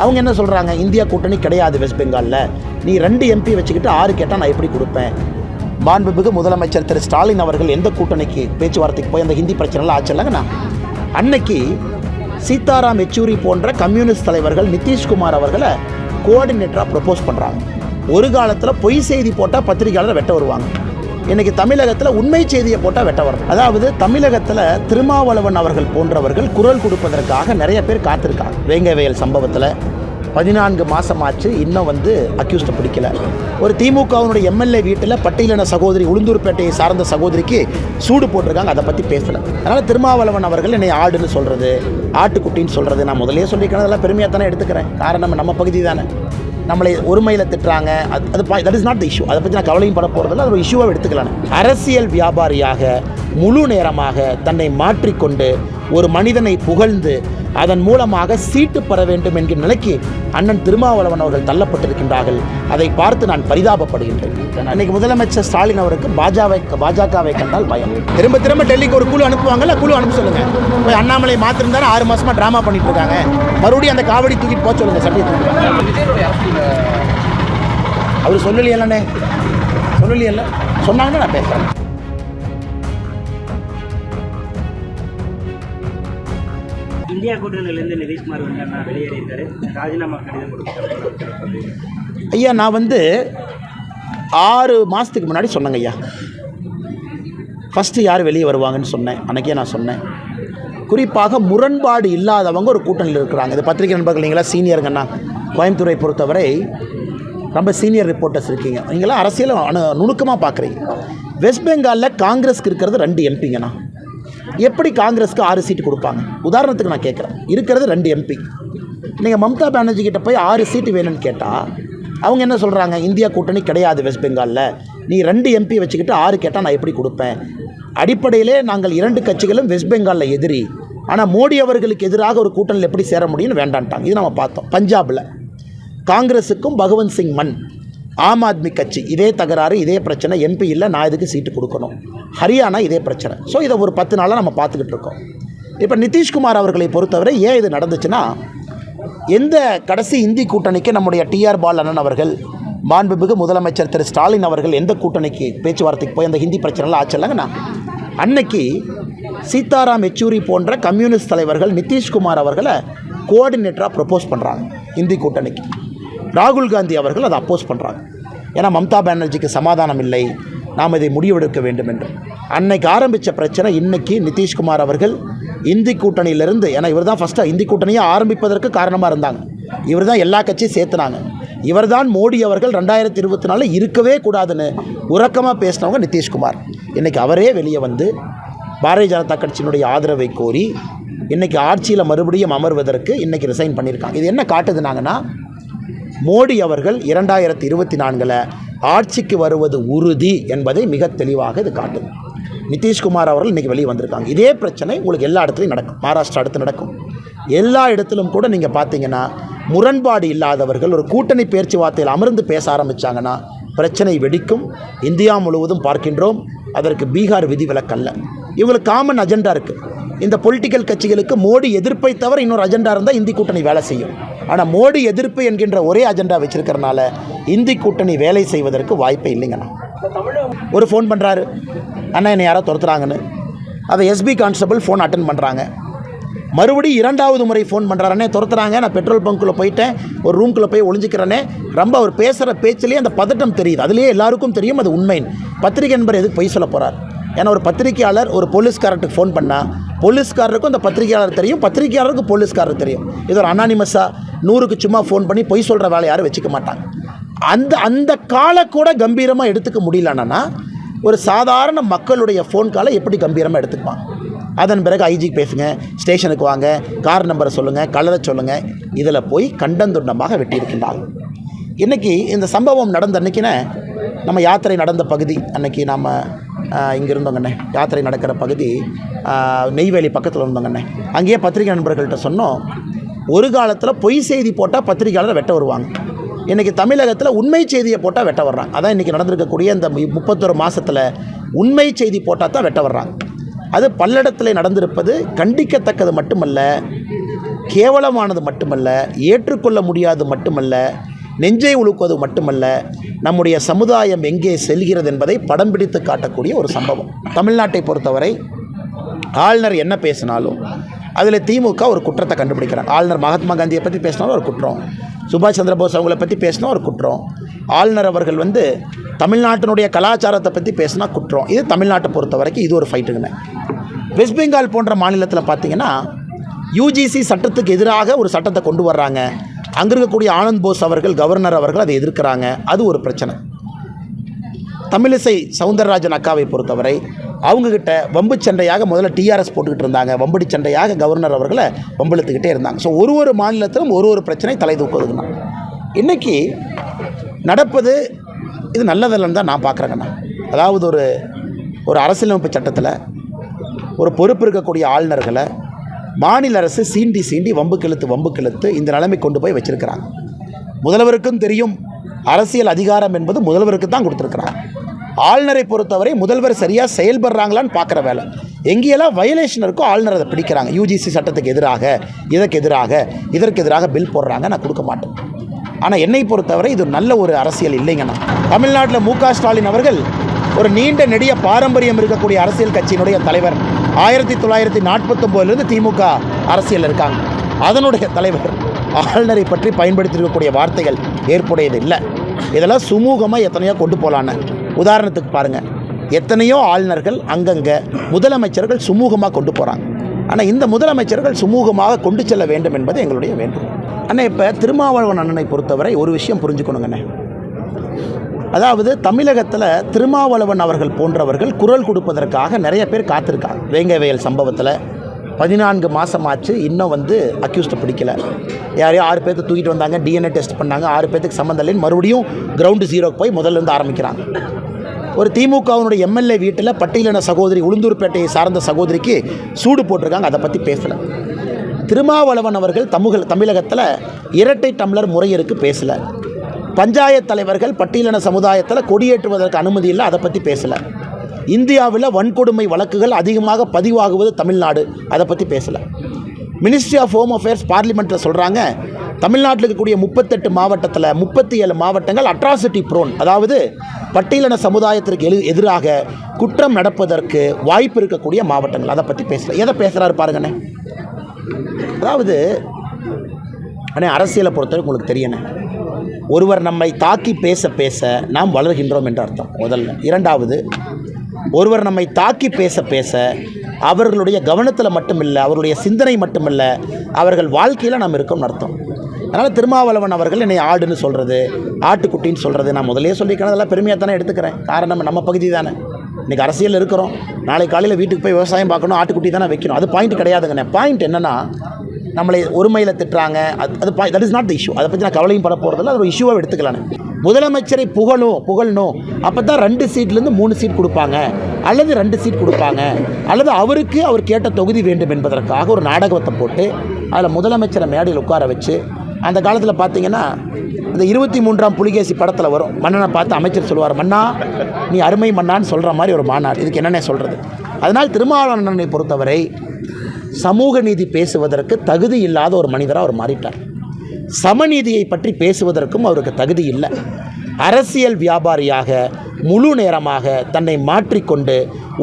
அவங்க என்ன சொல்கிறாங்க, இந்தியா கூட்டணி கிடையாது வெஸ்ட் பெங்காலில், நீ 2 எம்பி வச்சுக்கிட்டு 6 கேட்டால் நான் எப்படி கொடுப்பேன். மாண்புமிகு முதலமைச்சர் திரு ஸ்டாலின் அவர்கள் எந்த கூட்டணிக்கு பேச்சுவார்த்தைக்கு போய் அந்த ஹிந்தி பிரச்சனைலாம் ஆச்சல்லங்கண்ணா, அன்னைக்கு சீதாராம் யெச்சூரி போன்ற கம்யூனிஸ்ட் தலைவர்கள் நிதிஷ்குமார் அவர்களை கோஆர்டினேட்டராக ப்ரப்போஸ் பண்ணுறாங்க. ஒரு காலத்தில் பொய் செய்தி போட்டால் பத்திரிகையாளர் வெட்ட வருவாங்க, இன்றைக்கி தமிழகத்தில் உண்மை செய்தியை போட்டால் வெட்ட வரும். அதாவது தமிழகத்தில் திருமாவளவன் அவர்கள் போன்றவர்கள் குரல் கொடுப்பதற்காக நிறைய பேர் காத்திருக்காங்க. வேங்கவேல் சம்பவத்தில் 14 மாதம் ஆச்சு, இன்னும் அக்யூஸ்டை பிடிக்கல. ஒரு திமுகவினுடைய எம்எல்ஏ வீட்டில் பட்டியலின சகோதரி உளுந்தூர்பேட்டையை சார்ந்த சகோதரிக்கு சூடு போட்டிருக்காங்க, அதை பற்றி பேசலை. அதனால் திருமாவளவன் அவர்கள் என்னை ஆடுன்னு சொல்கிறது, ஆட்டுக்குட்டின்னு சொல்கிறது, நான் முதலே சொல்லிக்கிறேன், அதெல்லாம் பெருமையாக தானே எடுத்துக்கிறேன். காரணம் நம்ம பகுதி தானே, நம்மளை ஒருமையில் திட்டுறாங்க, அது that is not the issue. அதை பற்றி நான் கவலையும் பட போகிறதில்ல, அது ஒரு இஷ்யூவாக எடுத்துக்கலாம். அரசியல் வியாபாரியாக முழு நேரமாக தன்னை மாற்றிக்கொண்டு ஒரு மனிதனை புகழ்ந்து அதன் மூலமாக சீட்டு பெற வேண்டும் என்கிற நிலைக்கு அண்ணன் திருமாவளவன் அவர்கள் தள்ளப்பட்டிருக்கின்றார்கள். அதை பார்த்து நான் பரிதாபப்படுகின்றேன். அன்றைக்கி முதலமைச்சர் ஸ்டாலின் அவருக்கு பாஜகவை கண்டால் பயம். திரும்ப திரும்ப டெல்லிக்கு ஒரு குழு அனுப்புவாங்கல்ல, குழு அனுப்ப சொல்லுங்கள். போய் அண்ணாமலை மாற்றிருந்தாலும் 6 மாதமாக ட்ராமா பண்ணிட்டு இருக்காங்க, மறுபடியும் அந்த காவடி தூக்கிட்டு போக சொல்லுங்கள். சட்டை அவர் சொல்லலையல்லண்ணே, சொல்லலையல்ல, சொன்னாங்கன்னா நான் பேசுகிறேன். இந்தியா கூட்டணியிலேருந்து நிதிஷ்குமார் வெளியேறியிருக்காரு, ராஜினாமா கடிதம் கொடுத்தாரு. ஐயா, நான் 6 மாதத்துக்கு முன்னாடி சொன்னேங்க ஐயா, ஃபஸ்ட்டு யார் வெளியே வருவாங்கன்னு சொன்னேன். அன்றைக்கே நான் சொன்னேன், குறிப்பாக முரண்பாடு இல்லாதவங்க ஒரு கூட்டணியில் இருக்கிறாங்க. இது பத்திரிகை நண்பர்கள் நீங்களாம் சீனியருங்கண்ணா, கோயம்புத்தூரை பொறுத்தவரை ரொம்ப சீனியர் ரிப்போர்ட்டர்ஸ் இருக்கீங்க, நீங்களாம் அரசியல் நுணுக்கமாக பார்க்குறீங்க. வெஸ்ட் பெங்காலில் காங்கிரஸுக்கு இருக்கிறது 2 எம்பிங்கண்ணா, எப்படி காங்கிரஸுக்கு 6 சீட்டு கொடுப்பாங்க? உதாரணத்துக்கு நான் கேட்குறேன், இருக்கிறது 2 எம்பி. நீங்கள் மம்தா பானர்ஜி கிட்ட போய் 6 சீட்டு வேணும்னு கேட்டால் அவங்க என்ன சொல்கிறாங்க, இந்தியா கூட்டணி கிடையாது வெஸ்ட் பெங்காலில், நீ 2 எம்பி வச்சுக்கிட்டு 6 கேட்டால் நான் எப்படி கொடுப்பேன். அடிப்படையிலே நாங்கள் 2 கட்சிகளும் வெஸ்ட் பெங்காலில் எதிரி, ஆனால் மோடி அவர்களுக்கு எதிராக ஒரு கூட்டணியில் எப்படி சேர முடியும்னு வேண்டான்ட்டாங்க. இது நம்ம பார்த்தோம். பஞ்சாபில் காங்கிரஸுக்கும் பகவந்த் சிங் மன் ஆம் ஆத்மி கட்சி இதே தகராறு, இதே பிரச்சனை, எம்பி இல்லை, நான் இதுக்கு சீட்டு கொடுக்கணும். ஹரியானா இதே பிரச்சனை. ஸோ இதை ஒரு 10 நாளாக நம்ம பார்த்துக்கிட்டு இருக்கோம். இப்போ நிதிஷ்குமார் அவர்களை பொறுத்தவரை ஏன் இது நடந்துச்சுன்னா, எந்த கடைசி இந்தி கூட்டணிக்கு நம்முடைய டிஆர் பால் அண்ணன் அவர்கள், மாண்புமிகு முதலமைச்சர் திரு ஸ்டாலின் அவர்கள் எந்த கூட்டணிக்கு பேச்சுவார்த்தைக்கு போய் அந்த ஹிந்தி பிரச்சனைலாம் ஆச்சல்லங்கண்ணா, அன்னைக்கு சீதாராம் யெச்சூரி போன்ற கம்யூனிஸ்ட் தலைவர்கள் நிதிஷ்குமார் அவர்களை கோஆர்டினேட்டராக ப்ரப்போஸ் பண்ணுறாங்க இந்தி கூட்டணிக்கு. ராகுல் காந்தி அவர்கள் அதை அப்போஸ் பண்ணுறாங்க. ஏன்னா மம்தா பானர்ஜிக்கு சமாதானம் இல்லை, நாம் இதை முடிவெடுக்க வேண்டும் என்று. அன்னைக்கு ஆரம்பித்த பிரச்சனை இன்னைக்கு நிதிஷ்குமார் அவர்கள் இந்தி கூட்டணியிலிருந்து, ஏன்னா இவர் தான் ஃபஸ்ட்டாக இந்தி கூட்டணியை ஆரம்பிப்பதற்கு காரணமாக இருந்தாங்க, இவர் தான் எல்லா கட்சியும் சேர்த்துனாங்க, இவர் தான் மோடி அவர்கள் 2024 இருக்கவே கூடாதுன்னு உறக்கமாக பேசினவங்க நிதிஷ்குமார். இன்றைக்கி அவரே வெளியே பாரதிய ஜனதா கட்சியினுடைய ஆதரவை கோரி இன்றைக்கி ஆட்சியில் மறுபடியும் அமர்வதற்கு இன்றைக்கி ரிசைன் பண்ணியிருக்காங்க. இது என்ன காட்டுதுனாங்கன்னா, மோடி அவர்கள் 2024 ஆட்சிக்கு வருவது உறுதி என்பதை மிக தெளிவாக இது காட்டுது. நிதிஷ்குமார் அவர்கள் இன்றைக்கி வெளியே வந்திருக்காங்க. இதே பிரச்சனை உங்களுக்கு எல்லா இடத்துலையும் நடக்கும். மகாராஷ்டிரா அடுத்து நடக்கும். எல்லா இடத்திலும் கூட நீங்கள் பார்த்தீங்கன்னா முரண்பாடு இல்லாதவர்கள் ஒரு கூட்டணி பேச்சுவார்த்தையில் அமர்ந்து பேச ஆரம்பித்தாங்கன்னா பிரச்சனை வெடிக்கும். இந்தியா முழுவதும் பார்க்கின்றோம். அதற்கு பீகார் விதிவிலக்கல்ல. இவங்களுக்கு காமன் அஜெண்டா இருக்குது. இந்த பொலிட்டிக்கல் கட்சிகளுக்கு மோடி எதிர்ப்பை தவிர இன்னொரு அஜெண்டா இருந்தால் இந்தி கூட்டணி வேலை செய்யும். ஆனால் மோடி எதிர்ப்பு என்கின்ற ஒரே அஜெண்டா வச்சிருக்கிறனால இந்தி கூட்டணி வேலை செய்வதற்கு வாய்ப்பே இல்லைங்கண்ணா. ஒரு ஃபோன் பண்ணுறாரு, அண்ணா என்னை யாரோ துரத்துறாங்கன்னு. அதை எஸ்பி கான்ஸ்டபிள் ஃபோன் அட்டன் பண்ணுறாங்க. மறுபடியும் 2வது முறை ஃபோன் பண்ணுறாருன்னே, துரத்துறாங்க, நான் பெட்ரோல் பங்க்குள்ளே போயிட்டேன், ஒரு ரூம்குள்ளே போய் ஒளிஞ்சிக்கிறேனே. ரொம்ப அவர் பேசுகிற பேச்சிலேயே அந்த பதட்டம் தெரியுது. அதுலேயே எல்லாருக்கும் தெரியும் அது உண்மைன்னு. பத்திரிகை நண்பர் எதுக்கு பொய் சொல்ல போகிறார்? ஏன்னா ஒரு பத்திரிகையாளர் ஒரு போலீஸ்காரருக்கு ஃபோன் பண்ணால் போலீஸ்காரருக்கும் அந்த பத்திரிகையாளர் தெரியும், பத்திரிகையாளருக்கு போலீஸ்காரர் தெரியும். இது ஒரு அனானிமஸாக 100க்கு சும்மா ஃபோன் பண்ணி பொய் சொல்கிற வேலை யாரும் வச்சுக்க மாட்டாங்க. அந்த காலை கூட கம்பீரமாக எடுத்துக்க முடியலன்னா ஒரு சாதாரண மக்களுடைய ஃபோன் காலை எப்படி கம்பீரமாக எடுத்துக்குவாங்க? அதன் பிறகு ஐஜிக்கு பேசுங்க, ஸ்டேஷனுக்கு வாங்க, கார் நம்பரை சொல்லுங்கள், கலரை சொல்லுங்கள், இதில் போய் கண்டந்துண்டமாக வெட்டியிருக்கின்றாங்க. இன்றைக்கி இந்த சம்பவம் நடந்த அன்றைக்கின நம்ம யாத்திரை நடந்த பகுதி, அன்றைக்கி நம்ம இங்கே இருந்தோங்கண்ணே, யாத்திரை நடக்கிற பகுதி நெய்வேலி பக்கத்தில் இருந்தோங்கண்ணே. அங்கேயே பத்திரிகை நண்பர்கள்ட்ட சொன்னோம், ஒரு காலத்தில் பொய் செய்தி போட்டால் பத்திரிகையாளரை வெட்ட வருவாங்க, இன்றைக்கி தமிழகத்தில் உண்மை செய்தியை போட்டால் வெட்ட வர்றாங்க. அதான் இன்றைக்கி நடந்திருக்கக்கூடிய இந்த 31 மாதத்தில் உண்மை செய்தி போட்டால் தான் வெட்ட வர்றாங்க. அது பல்லடத்தில் நடந்திருப்பது கண்டிக்கத்தக்கது மட்டுமல்ல, கேவலமானது மட்டுமல்ல, ஏற்றுக்கொள்ள முடியாதது மட்டுமல்ல, நெஞ்சை உழுக்குவது மட்டுமல்ல, நம்முடைய சமுதாயம் எங்கே செல்கிறது என்பதை படம் பிடித்து காட்டக்கூடிய ஒரு சம்பவம். தமிழ்நாட்டை பொறுத்தவரை ஆளுநர் என்ன பேசினாலும் அதில் திமுக ஒரு குற்றத்தை கண்டுபிடிக்கிறாங்க. ஆளுநர் மகாத்மா காந்தியை பற்றி பேசினாலும் ஒரு குற்றம், சுபாஷ் சந்திரபோஸ் அவங்கள பற்றி பேசினா ஒரு குற்றம், ஆளுநர் அவர்கள் தமிழ்நாட்டினுடைய கலாச்சாரத்தை பற்றி பேசினா குற்றம். இது தமிழ்நாட்டை பொறுத்த வரைக்கும் இது ஒரு ஃபைட்டுங்கண்ணே. வெஸ்ட் பெங்கால் போன்ற மாநிலத்தில் பார்த்திங்கன்னா யூஜிசி சட்டத்துக்கு எதிராக ஒரு சட்டத்தை கொண்டு வர்றாங்க. அங்கே இருக்கக்கூடிய ஆனந்த் போஸ் அவர்கள், கவர்னர் அவர்கள் அதை எதிர்க்கிறாங்க. அது ஒரு பிரச்சனை. தமிழிசை சவுந்தரராஜன் அக்காவை பொறுத்தவரை அவங்கக்கிட்ட வம்பு சண்டையாக முதல்ல டிஆர்எஸ் போட்டுக்கிட்டு இருந்தாங்க. வம்படி சண்டையாக கவர்னர் அவர்களை வம்பிழுத்துக்கிட்டே இருந்தாங்க. ஸோ ஒரு மாநிலத்திலும் ஒரு பிரச்சனை தலை தூக்குதுங்கண்ணா. இன்றைக்கி நடப்பது இது நல்லதில்லைன்னு தான் நான் பார்க்குறேங்கண்ணா. அதாவது ஒரு அரசியலமைப்பு சட்டத்தில் ஒரு பொறுப்பு இருக்கக்கூடிய ஆளுநர்களை மாநில அரசு சீண்டி வம்பு கிழத்து இந்த நிலைமை கொண்டு போய் வச்சுருக்கிறாங்க. முதல்வருக்கும் தெரியும் அரசியல் அதிகாரம் என்பது முதல்வருக்கு தான் கொடுத்துருக்குறாங்க. ஆளுநரை பொறுத்தவரை முதல்வர் சரியாக செயல்படுறாங்களான்னு பார்க்குற வேலை. எங்கேயெல்லாம் வயலேஷன் இருக்கோ ஆளுநர் அதை பிடிக்கிறாங்க. யூஜிசி சட்டத்துக்கு எதிராக இதற்கு எதிராக பில் போடுறாங்க, நான் கொடுக்க மாட்டேன். ஆனால் என்னை பொறுத்தவரை இது நல்ல ஒரு அரசியல் இல்லைங்கண்ணா. தமிழ்நாட்டில் மு.க. ஸ்டாலின் அவர்கள் ஒரு நீண்ட நெடிய பாரம்பரியம் இருக்கக்கூடிய அரசியல் கட்சியினுடைய தலைவர். 1949 திமுக அரசியல் இருக்காங்க. அதனுடைய தலைவர் ஆளுநரை பற்றி பயன்படுத்தியிருக்கக்கூடிய வார்த்தைகள் ஏற்புடையது இல்லை. இதெல்லாம் சுமூகமாக எத்தனையோ கொண்டு போகலான்னு. உதாரணத்துக்கு பாருங்கள், எத்தனையோ ஆளுநர்கள் அங்கங்கே முதலமைச்சர்கள் சுமூகமாக கொண்டு போகிறாங்க. ஆனால் இந்த முதலமைச்சர்கள் சுமூகமாக கொண்டு செல்ல வேண்டும் என்பது எங்களுடைய வேண்டும். ஆனால் இப்போ திருமாவளவன் அண்ணனை பொறுத்தவரை ஒரு விஷயம் புரிஞ்சுக்கணுங்கண்ணே. அதாவது தமிழகத்தில் திருமாவளவன் அவர்கள் போன்றவர்கள் குரல் கொடுப்பதற்காக நிறைய பேர் காத்திருக்காங்க. வேங்கவேல் சம்பவத்தில் 14 மாதம் ஆச்சு, இன்னும் அக்யூஸ்ட்டை பிடிக்கலை. யாரையோ 6 பேர்த்து தூக்கிட்டு வந்தாங்க, டிஎன்ஏ டெஸ்ட் பண்ணாங்க, 6 பேர்த்துக்கு சம்மந்தம் இல்லைன்னு மறுபடியும் கிரவுண்டு ஜீரோக்கு போய் முதல்லேருந்து ஆரம்பிக்கிறாங்க. ஒரு திமுகவினுடைய எம்எல்ஏ வீட்டில் பட்டியலின சகோதரி, உளுந்தூர்பேட்டையை சார்ந்த சகோதரிக்கு சூடு போட்டிருக்காங்க, அதை பற்றி பேசலை. திருமாவளவன் அவர்கள் தமிழகத்தில் இரட்டை டம்ளர் முறையிற்கு பேசலை. பஞ்சாயத்து தலைவர்கள் பட்டியலின சமுதாயத்தில் கொடியேற்றுவதற்கு அனுமதி இல்லை, அதை பற்றி பேசலை. இந்தியாவில் வன்கொடுமை வழக்குகள் அதிகமாக பதிவாகுவது தமிழ்நாடு, அதை பற்றி பேசலை. மினிஸ்ட்ரி ஆஃப் ஹோம் அஃபேர்ஸ் பார்லிமெண்ட்டில் சொல்கிறாங்க, தமிழ்நாட்டில் இருக்கக்கூடிய 38 மாவட்டத்தில் 37 மாவட்டங்கள் அட்ராசிட்டி ப்ரோன், அதாவது பட்டியலின சமுதாயத்திற்கு எதிராக குற்றம் நடப்பதற்கு வாய்ப்பு இருக்கக்கூடிய மாவட்டங்கள், அதை பற்றி பேசலை. எதை பேசுகிறாரு பாருங்கண்ணே. அதாவது அரசியலை பொறுத்தவரை உங்களுக்கு தெரியணே, ஒருவர் நம்மை தாக்கி பேச நாம் வளர்கின்றோம் என்ற அர்த்தம் முதல்ல. இரண்டாவது, ஒருவர் நம்மை தாக்கி பேச அவர்களுடைய கவனத்தில் மட்டுமில்லை, அவருடைய சிந்தனை மட்டுமில்லை, அவர்கள் வாழ்க்கையில் நாம் இருக்கோம்னு அர்த்தம். அதனால் திருமாவளவன் அவர்கள் என்னை ஆடுன்னு சொல்கிறது, ஆட்டுக்குட்டின்னு சொல்கிறது, நான் முதலே சொல்லிக்கிறேன், அதெல்லாம் பெருமையாக தானே எடுத்துக்கிறேன். காரணம் நம்ம பகுதி தானே. இன்றைக்கி அரசியல் இருக்கிறோம், நாளை காலையில் வீட்டுக்கு போய் விவசாயம் பார்க்கணும், ஆட்டுக்குட்டி தானே வைக்கணும். அது பாயிண்ட் கிடையாதுங்கண்ணே. பாயிண்ட் என்னென்னா, நம்மளை ஒருமையில் திட்டுறாங்க, அது that is not the issue. அதை பற்றி நான் கவலையும் பட போகிறதில்ல, அது ஒரு இஷ்யூவாக எடுத்துக்கலான்னு. முதலமைச்சரை புகழணும், அப்போ தான் 2 சீட்லேருந்து 3 சீட் கொடுப்பாங்க, அல்லது 2 சீட் கொடுப்பாங்க, அல்லது அவர் கேட்ட தொகுதி வேண்டும் என்பதற்காக ஒரு நாடகத்தை போட்டு அதில் முதலமைச்சரை மேடையில் உட்கார வச்சு, அந்த காலத்தில் பார்த்தீங்கன்னா இந்த 23ஆம் புலிகேசி படத்தில் வரும், மன்னனை பார்த்து அமைச்சர் சொல்லுவார், மன்னா நீ அருமை மன்னான்னு சொல்கிற மாதிரி ஒரு மாநாடு. இதுக்கு என்னென்ன சொல்கிறது? அதனால் திருமாவளவனை பொறுத்தவரை சமூக நீதி பேசுவதற்கு தகுதி இல்லாத ஒரு மனிதராக அவர் மாறிட்டார். சமநீதியை பற்றி பேசுவதற்கும் அவருக்கு தகுதி இல்லை. அரசியல் வியாபாரியாக முழு நேரமாக தன்னை மாற்றிக்கொண்டு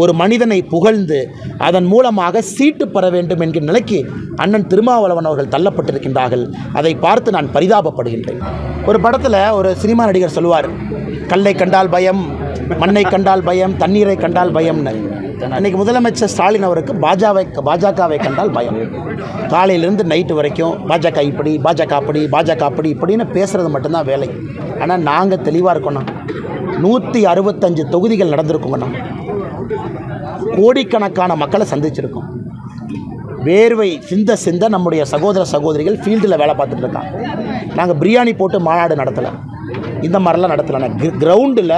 ஒரு மனிதனை புகழ்ந்து அதன் மூலமாக சீட்டு பெற வேண்டும் என்கிற நிலைக்கு அண்ணன் திருமாவளவன் அவர்கள் தள்ளப்பட்டிருக்கின்றார்கள். அதை பார்த்து நான் பரிதாபப்படுகின்றேன். ஒரு படத்தில் ஒரு சினிமா நடிகர் சொல்லுவார், கல்லை கண்டால் பயம், மண்ணை கண்டால் பயம், தண்ணீரை கண்டால் பயம்னு. அன்றைக்கி முதலமைச்சர் ஸ்டாலின் அவருக்கு பாஜகவை கண்டால் பயம். காலையிலேருந்து நைட்டு வரைக்கும் பாஜக அப்படி இப்படின்னு பேசுகிறது மட்டும்தான் வேலை. ஆனால் நாங்கள் தெளிவாக இருக்கோண்ணா. 165 தொகுதிகள் நடந்திருக்கோங்கண்ணா. கோடிக்கணக்கான மக்களை சந்திச்சிருக்கோம். வேர்வை சிந்த நம்முடைய சகோதரிகள் ஃபீல்டில் வேலை பார்த்துட்டு இருக்காங்க. நாங்கள் பிரியாணி போட்டு மாநாடு நடத்தலை, இந்த மாதிரிலாம் நடத்தலை. கிரவுண்டில்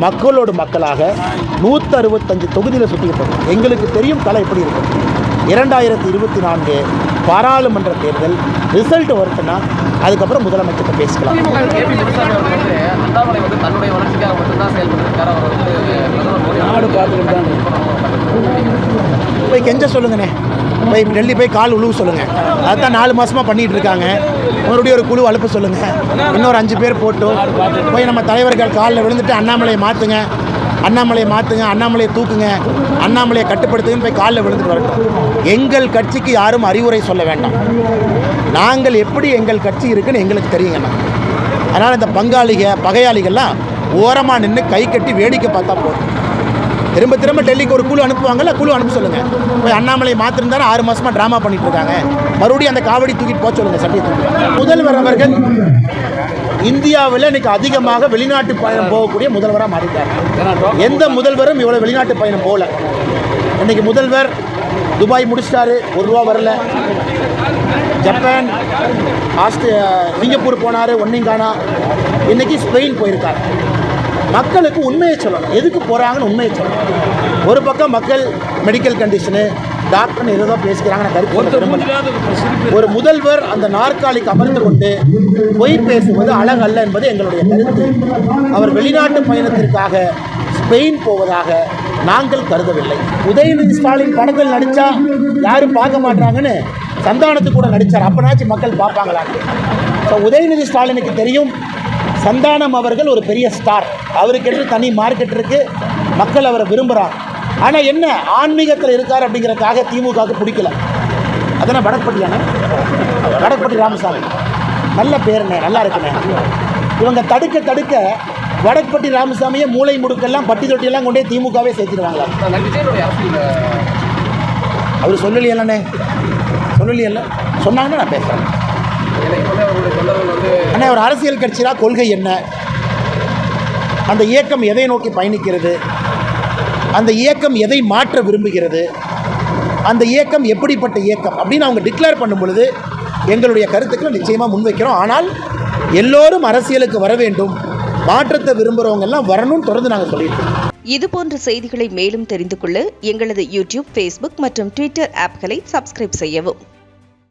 மக்களோடு மக்களாக 165 தொகுதியில் சுற்றிக்கிட்டு இருக்கோம். எங்களுக்கு தெரியும் கலை எப்படி இருக்கும். 2024 பாராளுமன்ற தேர்தல் ரிசல்ட் வருதுன்னா அதுக்கப்புறம் முதலமைச்சர்கிட்ட பேசிக்கலாம். நாடு பார்த்துக்கிட்டு தான். இப்போ போய் கெஞ்ச சொல்லுங்கண்ணே, போய் டெல்லி போய் கால் உழுவு சொல்லுங்கள். அதுதான் 4 மாதமாக பண்ணிகிட்டு இருக்காங்க. மறுபடியும் ஒரு குழு அனுப்ப சொல்லுங்கள். இன்னொரு 5 பேர் போட்டோம் போய் நம்ம தலைவர்கள் காலில் விழுந்துட்டு அண்ணாமலையை மாற்றுங்க, அண்ணாமலையை மாற்றுங்க, அண்ணாமலையை தூக்குங்க, அண்ணாமலையை கட்டுப்படுத்துங்கன்னு போய் காலில் விழுந்துட்டு வரட்டும். எங்கள் கட்சிக்கு யாரும் அறிவுரை சொல்ல வேண்டாம். நாங்கள் எப்படி எங்கள் கட்சி இருக்குன்னு எங்களுக்கு தெரியுங்கண்ணா. அதனால் இந்த பகையாளிகள்லாம் ஓரமாக நின்று கை கட்டி வேடிக்கை பார்த்தா போதும். திரும்ப டெல்லிக்கு ஒரு குழு அனுப்புவாங்கல்ல, குழு அனுப்ப சொல்லுங்கள். போய் அண்ணாமலை மாற்றிருந்தாரு 6 மாதமாக ட்ராமா பண்ணிட்டு இருக்காங்க. மறுபடியும் அந்த காவடி தூக்கிட்டு போக சொல்லுங்கள் சட்டத்தை. முதல்வர் அவர்கள் இந்தியாவில் இன்னைக்கு அதிகமாக வெளிநாட்டு பயணம் போகக்கூடிய முதல்வராக மாறிட்டார். எந்த முதல்வரும் இவ்வளோ வெளிநாட்டு பயணம் போகல. இன்னைக்கு முதல்வர் துபாய் முடிச்சிட்டாரு, ₹1 வரல. ஜப்பான், சிங்கப்பூர் போனார், ஒன்றையும் காணா. இன்றைக்கி ஸ்பெயின் போயிருக்கார். மக்களுக்கு உண்மையை சொல்லணும், எதுக்கு போகிறாங்கன்னு உண்மையை சொல்லணும். ஒரு பக்கம் மக்கள் மெடிக்கல் கண்டிஷனு டாக்டர்னு ஏதோ பேசிக்கிறாங்க. நான் கருத்து ஒரு முதல்வர் அந்த நாற்காலிக்கு அமர்ந்து கொண்டு பொய் பேசுவது அழகல்ல என்பது எங்களுடைய கருத்து. அவர் வெளிநாட்டு பயணத்திற்காக ஸ்பெயின் போவதாக நாங்கள் கருதவில்லை. உதயநிதி ஸ்டாலின் படத்தில் நடித்தா யாரும் பார்க்க மாட்டாங்கன்னு சந்தானத்துக்கு கூட நடித்தார். அப்போனாச்சும் மக்கள் பார்ப்பாங்களான்னு. ஸோ உதயநிதி ஸ்டாலினுக்கு தெரியும் சந்தானம் அவர்கள் ஒரு பெரிய ஸ்டார், அவருக்கென்று தனி மார்க்கெட் இருக்குது, மக்கள் அவரை விரும்புகிறாங்க. ஆனால் என்ன ஆன்மீகத்தில் இருக்கார் அப்படிங்கிறதுக்காக திமுகவுக்கு பிடிக்கல. அதனால் வடக்பட்டியானே, வடக்பட்டி ராமசாமி நல்ல பேருண்ணே, நல்லா இருக்குண்ணே. இவங்க தடுக்க வடக்பட்டி ராமசாமியை மூளை முடுக்கெல்லாம் பட்டி தொட்டியெல்லாம் கொண்டே திமுகவே சேர்த்துருவாங்களா? அவர் சொல்லலையல்லண்ணே, சொல்லலையல்ல, சொன்னாங்கன்னா நான் பேசுகிறேன். அண்ணா ஒரு அரசியல் கட்சியா கொள்கை என்ன, அந்த இயக்கம் எதை நோக்கி பயணிக்கிறது, அந்த இயக்கம் எதை மாற்ற விரும்புகிறது, அந்த இயக்கம் எப்படிப்பட்ட இயக்கம் அப்படின்னு அவங்க டிக்ளேர் பண்ணும் பொழுது எங்களுடைய கருத்துக்களை நிச்சயமாக முன்வைக்கிறோம். ஆனால் எல்லோரும் அரசியலுக்கு வர வேண்டும், மாற்றத்தை விரும்புகிறவங்க எல்லாம் வரணும்னு தொடர்ந்து நாங்கள் சொல்லியிருக்கோம். இதுபோன்ற செய்திகளை மேலும் தெரிந்து கொள்ள எங்களது யூடியூப், ஃபேஸ்புக் மற்றும் ட்விட்டர் ஆப்களை சப்ஸ்கிரைப் செய்யவும்.